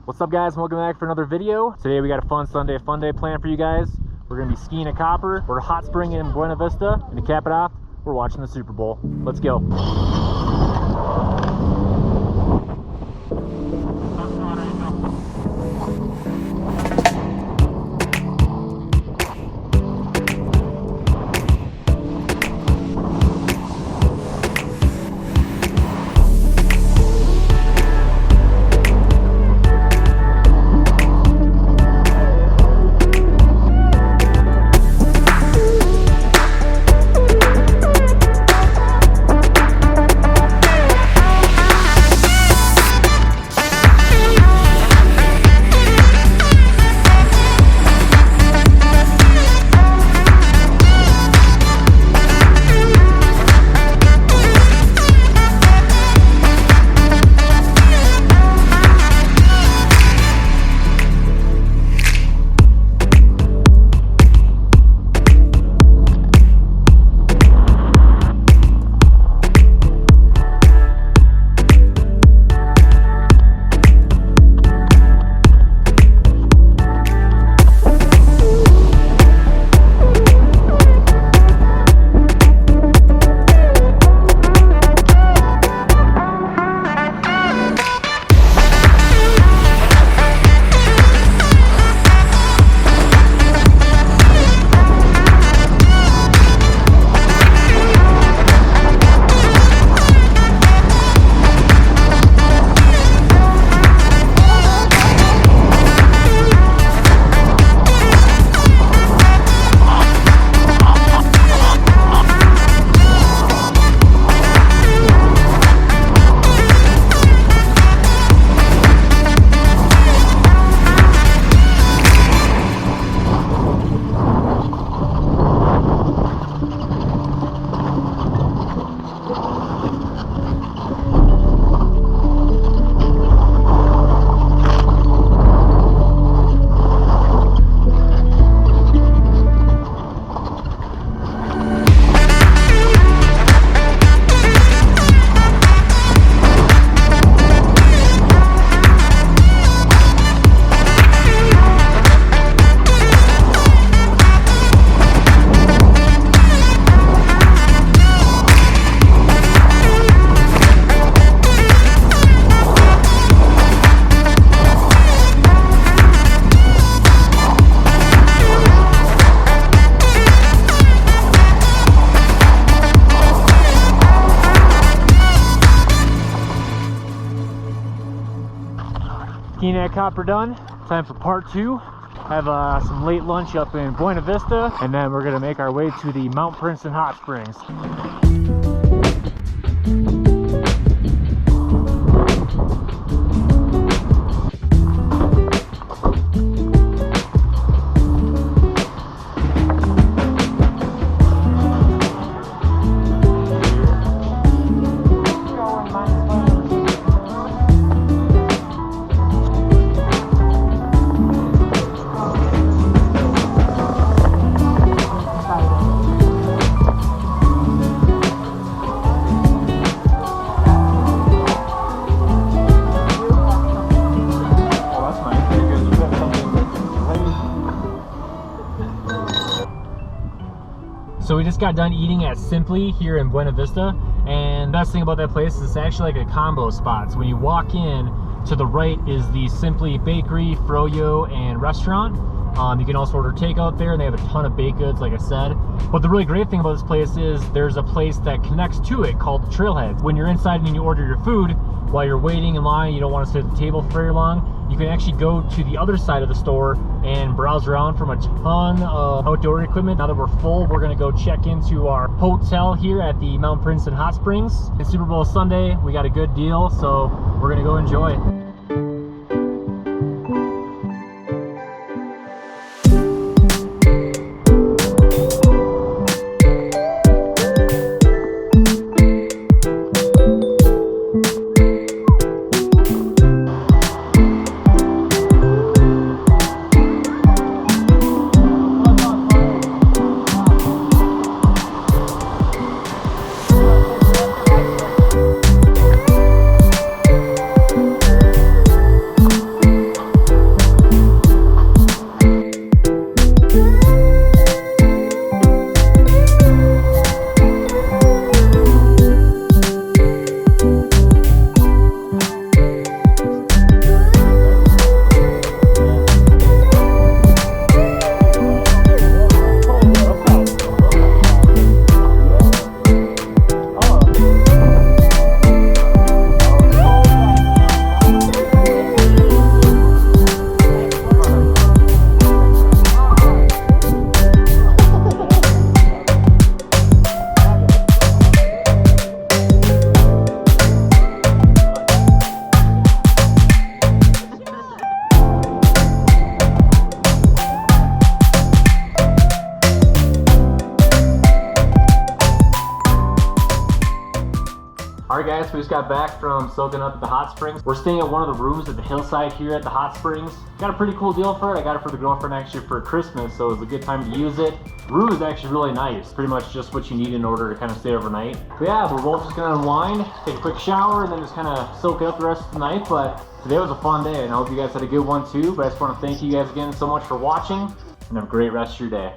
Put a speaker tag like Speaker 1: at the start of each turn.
Speaker 1: What's up, guys? Welcome back for another video. Today we got a fun Sunday Funday plan for you guys. We're gonna be skiing at Copper. We're hot springing in Buena Vista, and to cap it off, we're watching the Super Bowl. Let's go. Skiing at Copper done. Time for part two. Have some late lunch up in Buena Vista, and then we're gonna make our way to the Mount Princeton hot springs. So we just got done eating at Simply here in Buena Vista, and the best thing about that place is it's actually like a combo spot. So when you walk in, to the right is the Simply Bakery, Froyo, and restaurant. You can also order takeout there, and they have a ton of baked goods, like I said. But the really great thing about this place is there's a place that connects to it called the Trailhead. When you're inside and you order your food, while you're waiting in line, you don't want to sit at the table for very long, you can actually go to the other side of the store and browse around from a ton of outdoor equipment. Now that we're full, we're gonna go check into our hotel here at the Mount Princeton Hot Springs. It's Super Bowl Sunday, we got a good deal, so we're gonna go enjoy. guys, we just got back from soaking up at the hot springs. We're staying at one of the rooms at the hillside here at the hot springs. Got a pretty cool deal for it. I got it for the girlfriend actually for Christmas, so it was a good time to use it. The room is actually really nice. Pretty much just what you need in order to kind of stay overnight. But yeah, we're both just gonna unwind, take a quick shower, and then just kind of soak it up the rest of the night. But today was a fun day, and I hope you guys had a good one too. But I just want to thank you guys again so much for watching, and have a great rest of your day.